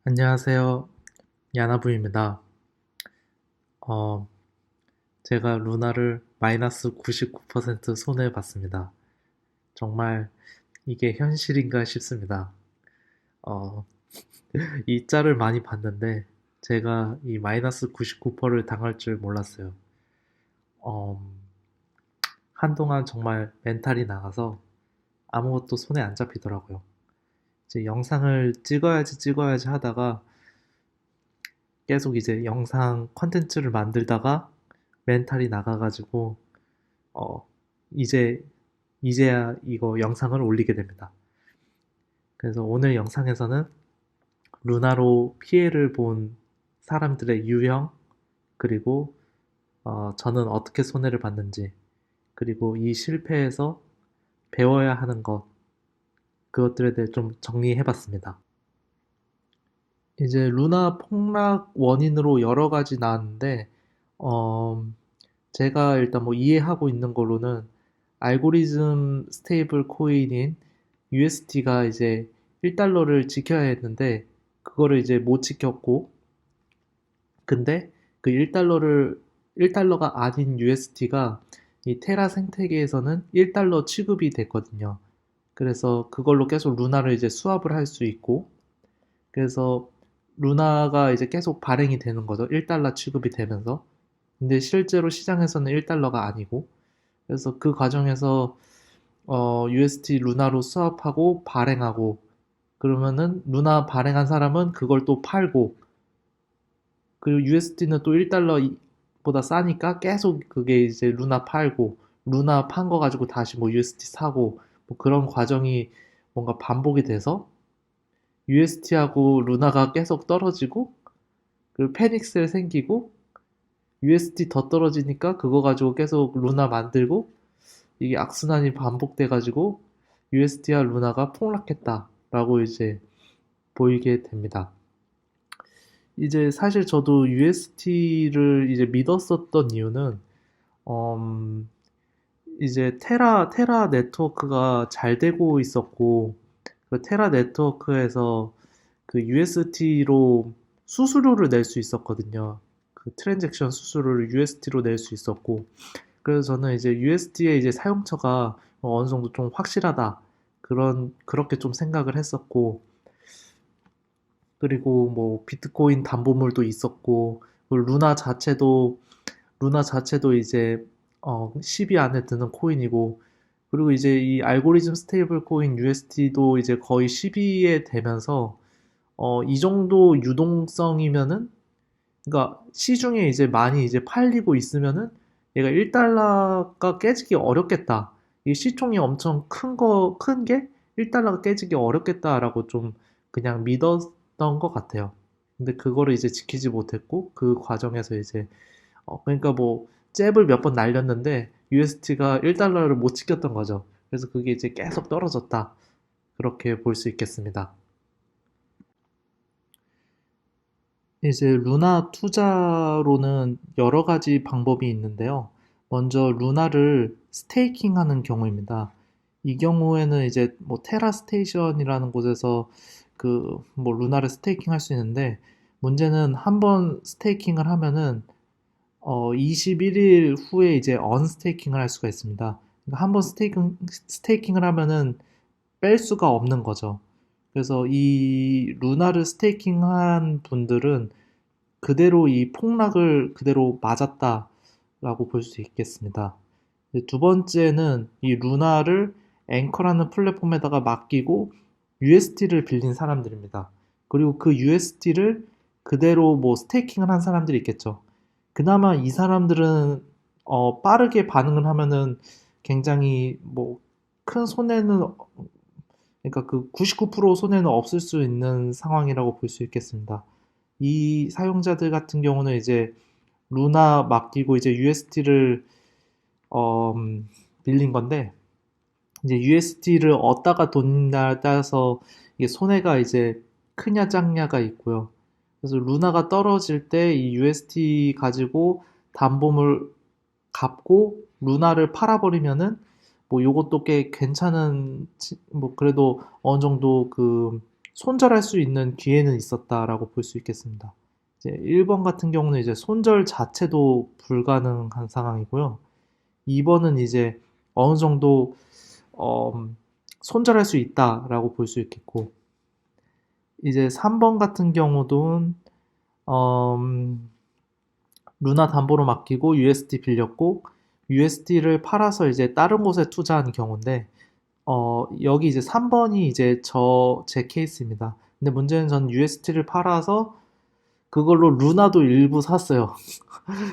안녕하세요. 야나부입니다. 어, 제가 루나를 마이너스 99% 손해봤습니다. 정말 이게 현실인가 싶습니다. 어, 이 짤을 많이 봤는데 제가 이 마이너스 99%를 당할 줄 몰랐어요. 어, 한동안 정말 멘탈이 나가서 아무것도 손에 안 잡히더라고요. 이제 영상을 찍어야지 하다가 계속 이제 영상 컨텐츠를 만들다가 멘탈이 나가가지고 어, 이제, 이제야 이거 영상을 올리게 됩니다. 그래서 오늘 영상에서는 루나로 피해를 본 사람들의 유형, 그리고 저는 어떻게 손해를 봤는지, 그리고 이 실패에서 배워야 하는 것, 그것들에 대해 좀 정리해 봤습니다. 이제 루나 폭락 원인으로 여러 가지 나왔는데, 어, 제가 일단 뭐 이해하고 있는 걸로는 알고리즘 스테이블 코인인 USD가 이제 1달러를 지켜야 했는데 그거를 이제 못 지켰고, 근데 그 1달러가 아닌 USD가 이 테라 생태계에서는 1달러 취급이 됐거든요. 그래서 그걸로 계속 루나를 이제 수합을 할 수 있고, 그래서 루나가 이제 계속 발행이 되는 거죠. 1달러 취급이 되면서. 근데 실제로 시장에서는 1달러가 아니고, 그래서 그 과정에서 UST 루나로 수합하고 발행하고, 그러면은 루나 발행한 사람은 그걸 또 팔고, 그리고 USD는 또 1달러보다 싸니까 계속 그게 이제 루나 팔고, 루나 판 거 가지고 다시 뭐 USD 사고, 뭐 그런 과정이 뭔가 반복이 돼서 USD하고 루나가 계속 떨어지고, 그리고 패닉셀 생기고, USD 더 떨어지니까 그거 가지고 계속 루나 만들고, 이게 악순환이 반복돼가지고 USD와 루나가 폭락했다라고 이제 보이게 됩니다. 이제 사실 저도 USD를 이제 믿었었던 이유는 음, 이제 테라 네트워크가 잘 되고 있었고, 그 테라 네트워크에서 그 USD로 수수료를 낼 수 있었거든요. 그 트랜잭션 수수료를 USD로 낼 수 있었고, 그래서 저는 이제 USD의 이제 사용처가 어느 정도 좀 확실하다. 그렇게 좀 생각을 했었고, 그리고 뭐 비트코인 담보물도 있었고, 그리고 루나 자체도 이제 10위 안에 드는 코인이고, 그리고 이제 이 알고리즘 스테이블 코인 USD도 이제 거의 10위에 되면서 이 정도 유동성이면은, 그러니까 시중에 이제 많이 이제 팔리고 있으면은 얘가 1달러가 깨지기 어렵겠다. 이 시총이 엄청 큰 게 1달러가 깨지기 어렵겠다라고 좀 그냥 믿었던 것 같아요. 근데 그거를 이제 지키지 못했고, 그 과정에서 이제 그러니까 뭐 잽을 몇 번 날렸는데 UST가 1달러를 못 지켰던 거죠. 그래서 그게 이제 계속 떨어졌다. 그렇게 볼 수 있겠습니다. 이제 루나 투자로는 여러 가지 방법이 있는데요. 먼저 루나를 스테이킹하는 경우입니다. 이 경우에는 이제 뭐 테라 스테이션이라는 곳에서 그 뭐 루나를 스테이킹 할 수 있는데, 문제는 한번 스테이킹을 하면은 21일 후에 이제 언스테이킹을 할 수가 있습니다. 그러니까 한번 스테이킹을 하면은 뺄 수가 없는 거죠. 그래서 이 루나를 스테이킹한 분들은 그대로 이 폭락을 그대로 맞았다라고 볼 수 있겠습니다. 두 번째는 이 루나를 앵커라는 플랫폼에다가 맡기고 USD를 빌린 사람들입니다. 그리고 그 USD를 그대로 뭐 스테이킹을 한 사람들이 있겠죠. 그나마 이 사람들은 빠르게 반응을 하면은 굉장히 뭐 큰 손해는, 그러니까 그 99% 손해는 없을 수 있는 상황이라고 볼 수 있겠습니다. 이 사용자들 같은 경우는 이제 루나 맡기고 이제 USD를 빌린 건데, 이제 USD를 얻다가 돈냐에 따라서 이게 손해가 이제 크냐 작냐가 있고요. 그래서 루나가 떨어질 때 이 USD 가지고 담보물 갚고 루나를 팔아버리면은 뭐 요것도 꽤 괜찮은, 뭐 그래도 어느 정도 그 손절할 수 있는 기회는 있었다라고 볼 수 있겠습니다. 이제 1번 같은 경우는 이제 손절 자체도 불가능한 상황이고요. 2번은 이제 어느 정도 어, 손절할 수 있다라고 볼 수 있겠고, 이제 3번 같은 경우도 음, 루나 담보로 맡기고 USD 빌렸고 USD를 팔아서 이제 다른 곳에 투자한 경우인데, 여기 이제 3번이 이제 제 케이스입니다. 근데 문제는 전 USD를 팔아서 그걸로 루나도 일부 샀어요.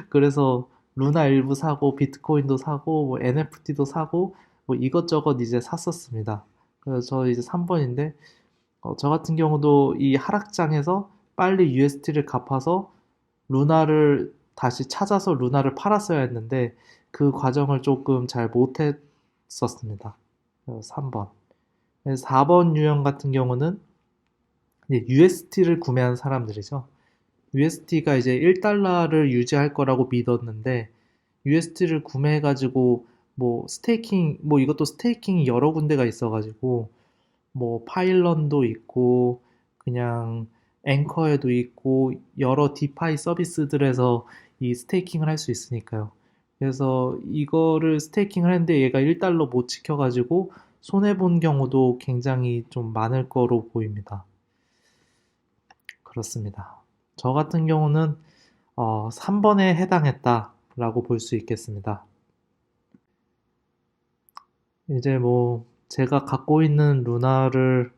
그래서 루나 일부 사고 비트코인도 사고 뭐 NFT도 사고 뭐 이것저것 이제 샀었습니다. 그래서 저 이제 3번인데, 저 같은 경우도 이 하락장에서 빨리 USD를 갚아서 루나를 다시 찾아서 루나를 팔았어야 했는데 그 과정을 조금 잘 못했었습니다. 3번. 4번 유형 같은 경우는 USD를 구매한 사람들이죠. USD가 이제 1달러를 유지할 거라고 믿었는데 USD를 구매해가지고 뭐 스테이킹, 뭐 이것도 스테이킹이 여러 군데가 있어가지고 뭐 파일런도 있고 그냥 앵커에도 있고 여러 디파이 서비스들에서 이 스테이킹을 할 수 있으니까요. 그래서 이거를 스테이킹을 했는데 얘가 1달러 못 지켜가지고 손해본 경우도 굉장히 좀 많을 거로 보입니다. 그렇습니다. 저 같은 경우는 3번에 해당했다라고 볼 수 있겠습니다. 이제 뭐 제가 갖고 있는 루나를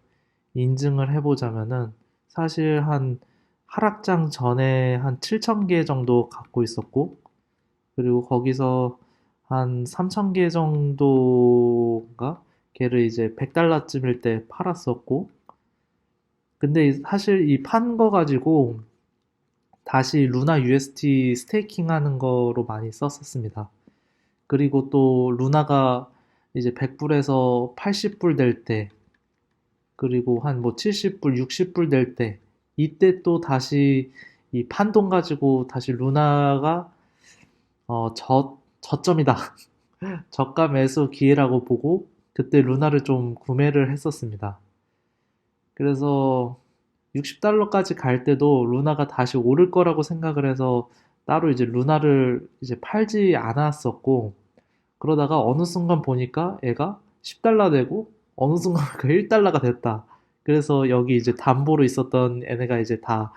인증을 해보자면은 사실 한 하락장 전에 한 7,000개 정도 갖고 있었고, 그리고 거기서 한 3,000개 정도인가? 걔를 이제 100달러쯤일 때 팔았었고, 근데 사실 이 판 거 가지고 다시 루나 UST 스테이킹 하는 거로 많이 썼었습니다. 그리고 또 루나가 이제 100불에서 80불 될 때, 그리고 한 뭐 70불, 60불 될 때, 이때 또 다시 이 판돈 가지고 다시 루나가 저점이다. 저가 매수 기회라고 보고 그때 루나를 좀 구매를 했었습니다. 그래서 60달러까지 갈 때도 루나가 다시 오를 거라고 생각을 해서 따로 이제 루나를 이제 팔지 않았었고, 그러다가 어느 순간 보니까 애가 10달러 되고 어느 순간 그 1달러가 됐다. 그래서 여기 이제 담보로 있었던 얘네가 이제 다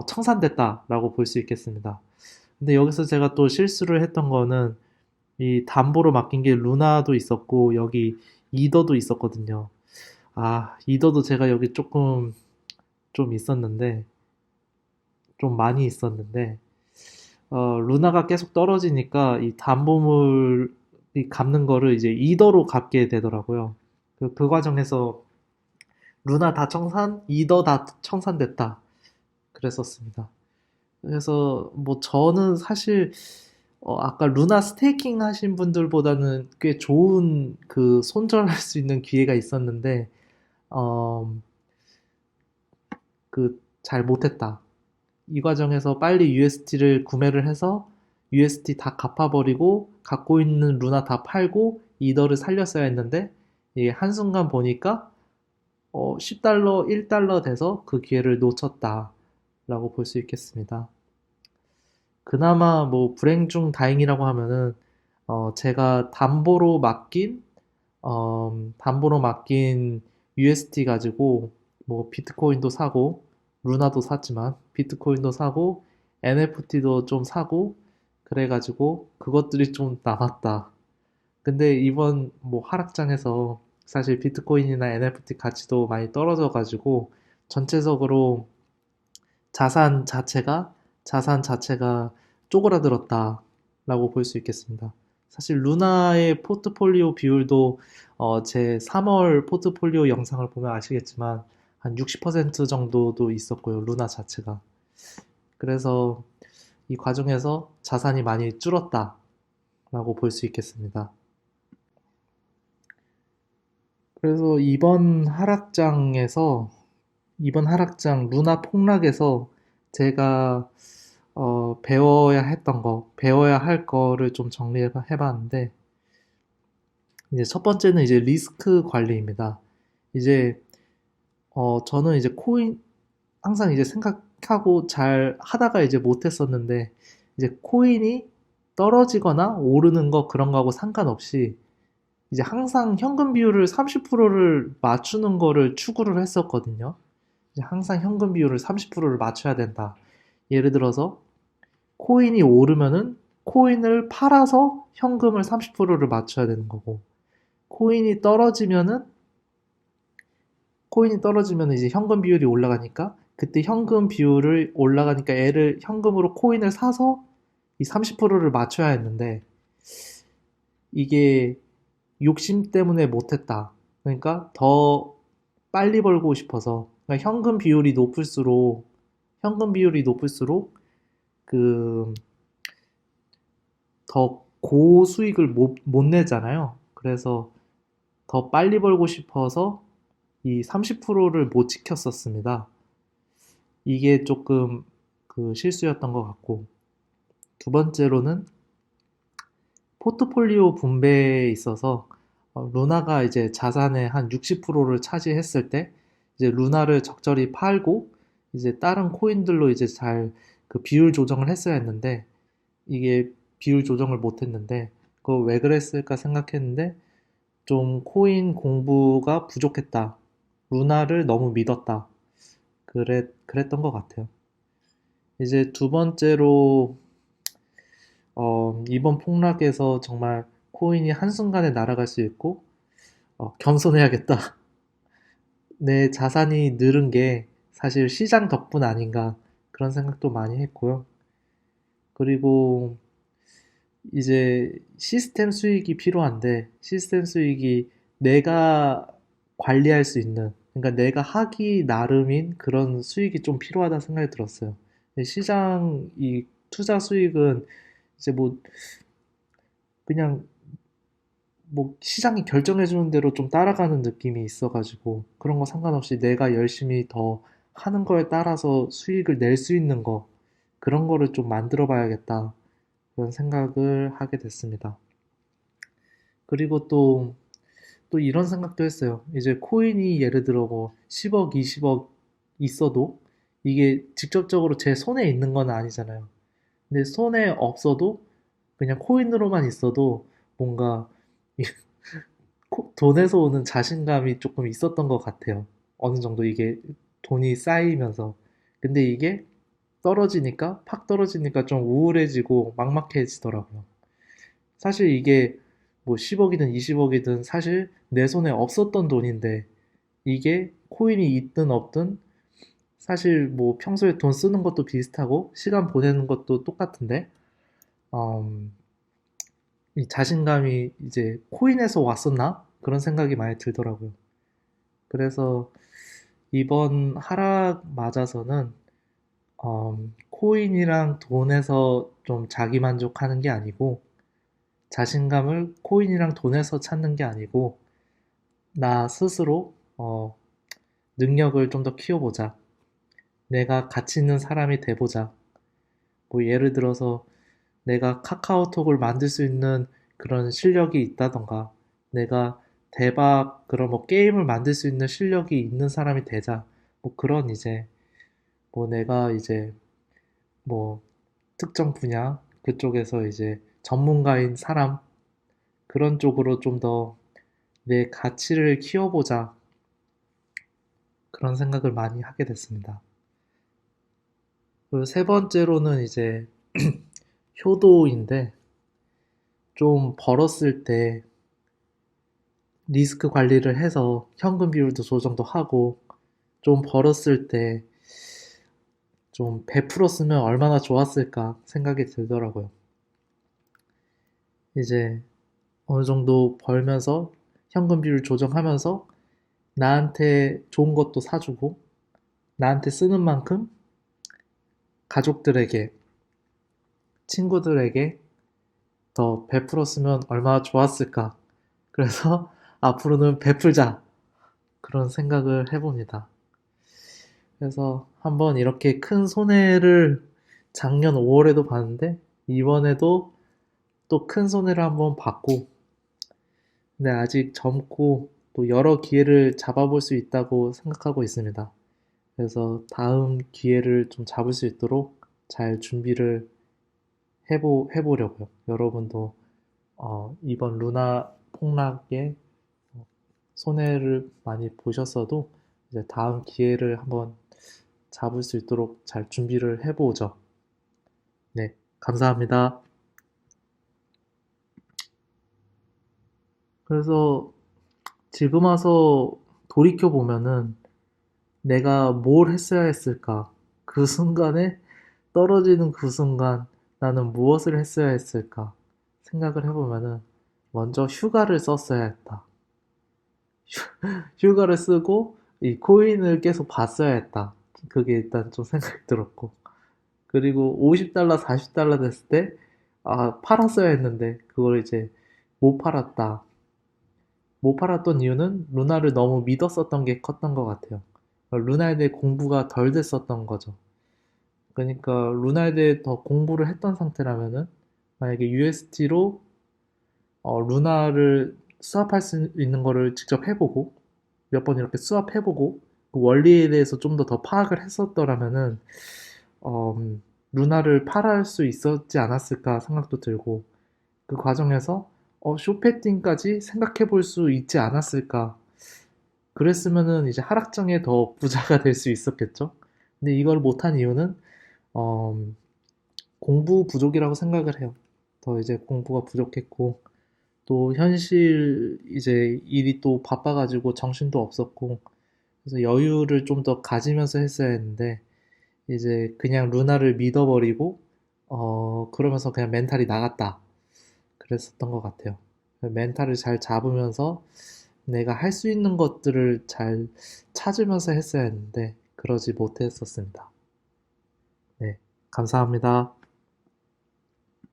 청산됐다라고 볼 수 있겠습니다. 근데 여기서 제가 또 실수를 했던 거는 이 담보로 맡긴 게 루나도 있었고 여기 이더도 있었거든요. 아, 이더도 제가 여기 조금 좀 있었는데, 좀 많이 있었는데, 루나가 계속 떨어지니까 이 담보물이 갚는 거를 이제 이더로 갚게 되더라고요. 그 과정에서 루나 다 청산, 이더 다 청산됐다. 그랬었습니다. 그래서 뭐 저는 사실 아까 루나 스테이킹 하신 분들보다는 꽤 좋은 그 손절할 수 있는 기회가 있었는데 어, 그 잘 못했다. 이 과정에서 빨리 USD를 구매를 해서 USD 다 갚아버리고 갖고 있는 루나 다 팔고 이더를 살렸어야 했는데 이게 한순간 보니까 10달러, 1달러 돼서 그 기회를 놓쳤다라고 볼 수 있겠습니다. 그나마 뭐 불행 중 다행이라고 하면은 제가 담보로 맡긴 USD 가지고 뭐 비트코인도 사고 루나도 샀지만 비트코인도 사고 NFT도 좀 사고 그래가지고 그것들이 좀 남았다. 근데 이번 뭐 하락장에서 사실 비트코인이나 NFT 가치도 많이 떨어져가지고 전체적으로 자산 자체가 자산 자체가 쪼그라들었다라고 볼 수 있겠습니다. 사실 루나의 포트폴리오 비율도 제 3월 포트폴리오 영상을 보면 아시겠지만 한 60% 정도도 있었고요. 루나 자체가. 그래서 이 과정에서 자산이 많이 줄었다라고 볼 수 있겠습니다. 그래서 이번 하락장 루나 폭락에서 제가 배워야 할 거를 좀 정리해 봤는데, 이제 첫 번째는 이제 리스크 관리입니다. 이제 저는 이제 항상 이제 생각하고 잘 하다가 이제 못했었는데, 이제 코인이 떨어지거나 오르는 거 그런 거하고 상관없이 이제 항상 현금 비율을 30%를 맞추는 거를 추구를 했었거든요. 이제 항상 현금 비율을 30%를 맞춰야 된다. 예를 들어서 코인이 오르면은 코인을 팔아서 현금을 30%를 맞춰야 되는 거고, 코인이 떨어지면은 코인이 떨어지면 이제 현금 비율이 올라가니까 그때 현금 비율을 올라가니까 애를 현금으로 코인을 사서 이 30%를 맞춰야 했는데 이게 욕심 때문에 못했다. 그러니까 더 빨리 벌고 싶어서 그러니까 현금 비율이 높을수록 그 더 고수익을 못 내잖아요. 그래서 더 빨리 벌고 싶어서 이 30%를 못 지켰었습니다. 이게 조금 그 실수였던 것 같고, 두 번째로는 포트폴리오 분배에 있어서 루나가 이제 자산의 한 60%를 차지했을 때 이제 루나를 적절히 팔고 이제 다른 코인들로 이제 잘 그 비율 조정을 했어야 했는데 이게 비율 조정을 못 했는데 그거 왜 그랬을까 생각했는데 좀 코인 공부가 부족했다. 루나를 너무 믿었다. 그랬던 것 같아요. 이제 두 번째로 이번 폭락에서 정말 코인이 한순간에 날아갈 수 있고, 겸손해야겠다. 내 자산이 늘은 게 사실 시장 덕분 아닌가 그런 생각도 많이 했고요. 그리고 이제 시스템 수익이 필요한데 시스템 수익이 내가 관리할 수 있는 그러니까 내가 하기 나름인 그런 수익이 좀 필요하다 생각이 들었어요. 시장 이 투자 수익은 이제 뭐 그냥 뭐 시장이 결정해 주는 대로 좀 따라가는 느낌이 있어가지고 그런 거 상관없이 내가 열심히 더 하는 거에 따라서 수익을 낼 수 있는 거 그런 거를 좀 만들어 봐야겠다 그런 생각을 하게 됐습니다. 그리고 또 이런 생각도 했어요. 이제 코인이 예를 들어 뭐 10억, 20억 있어도 이게 직접적으로 제 손에 있는 건 아니잖아요. 근데 손에 없어도 그냥 코인으로만 있어도 뭔가 돈에서 오는 자신감이 조금 있었던 것 같아요. 어느 정도 이게 돈이 쌓이면서. 근데 이게 팍 떨어지니까 좀 우울해지고 막막해지더라고요. 사실 이게 뭐 10억이든 20억이든 사실 내 손에 없었던 돈인데 이게 코인이 있든 없든 사실 뭐 평소에 돈 쓰는 것도 비슷하고 시간 보내는 것도 똑같은데 음, 이 자신감이 이제 코인에서 왔었나? 그런 생각이 많이 들더라고요. 그래서 이번 하락 맞아서는 코인이랑 돈에서 좀 자기 만족하는 게 아니고 자신감을 코인이랑 돈에서 찾는 게 아니고 나 스스로 능력을 좀 더 키워보자. 내가 가치 있는 사람이 돼보자. 뭐 예를 들어서 내가 카카오톡을 만들 수 있는 그런 실력이 있다던가 내가 대박 그런 뭐 게임을 만들 수 있는 실력이 있는 사람이 되자. 뭐 그런 이제 뭐 내가 이제 뭐 특정 분야 그쪽에서 이제 전문가인 사람 그런 쪽으로 좀 더 내 가치를 키워보자 그런 생각을 많이 하게 됐습니다. 그리고 세 번째로는 이제 효도인데 좀 벌었을 때 리스크 관리를 해서 현금 비율도 조정도 하고 좀 벌었을 때 좀 베풀었으면 얼마나 좋았을까 생각이 들더라고요. 이제 어느 정도 벌면서 현금 비율 조정하면서 나한테 좋은 것도 사주고 나한테 쓰는 만큼 가족들에게, 친구들에게 더 베풀었으면 얼마나 좋았을까. 그래서 앞으로는 베풀자. 그런 생각을 해봅니다. 그래서 한번 이렇게 큰 손해를 작년 5월에도 봤는데 이번에도 또 큰 손해를 한번 봤고 근데 아직 젊고 또 여러 기회를 잡아볼 수 있다고 생각하고 있습니다. 그래서 다음 기회를 좀 잡을 수 있도록 잘 준비를 해보려고요. 여러분도 이번 루나 폭락에 손해를 많이 보셨어도 이제 다음 기회를 한번 잡을 수 있도록 잘 준비를 해보죠. 네, 감사합니다. 그래서 지금 와서 돌이켜 보면은 내가 뭘 했어야 했을까? 그 순간에 떨어지는 그 순간 나는 무엇을 했어야 했을까? 생각을 해보면은 먼저 휴가를 썼어야 했다. 휴가를 쓰고 이 코인을 계속 봤어야 했다. 그게 일단 좀 생각이 들었고. 그리고 50달러, 40달러 됐을 때, 팔았어야 했는데, 그걸 이제 못 팔았다. 못 팔았던 이유는 루나를 너무 믿었었던 게 컸던 것 같아요. 루나에 대해 공부가 덜 됐었던 거죠. 그러니까 루나에 대해 더 공부를 했던 상태라면은, 만약에 UST로 루나를 수합할 수 있는 거를 직접 해보고, 몇 번 이렇게 수합해보고, 그 원리에 대해서 좀 더 파악을 했었더라면은, 어, 루나를 팔할 수 있었지 않았을까 생각도 들고, 그 과정에서 쇼패팅까지 생각해 볼 수 있지 않았을까. 그랬으면은 이제 하락장에 더 부자가 될 수 있었겠죠. 근데 이걸 못한 이유는 어, 공부 부족이라고 생각을 해요. 더 이제 공부가 부족했고 또 현실 이제 일이 또 바빠가지고 정신도 없었고 그래서 여유를 좀 더 가지면서 했어야 했는데 이제 그냥 루나를 믿어버리고 그러면서 그냥 멘탈이 나갔다. 그랬었던 것 같아요. 멘탈을 잘 잡으면서 내가 할 수 있는 것들을 잘 찾으면서 했어야 했는데 그러지 못했었습니다. 네, 감사합니다.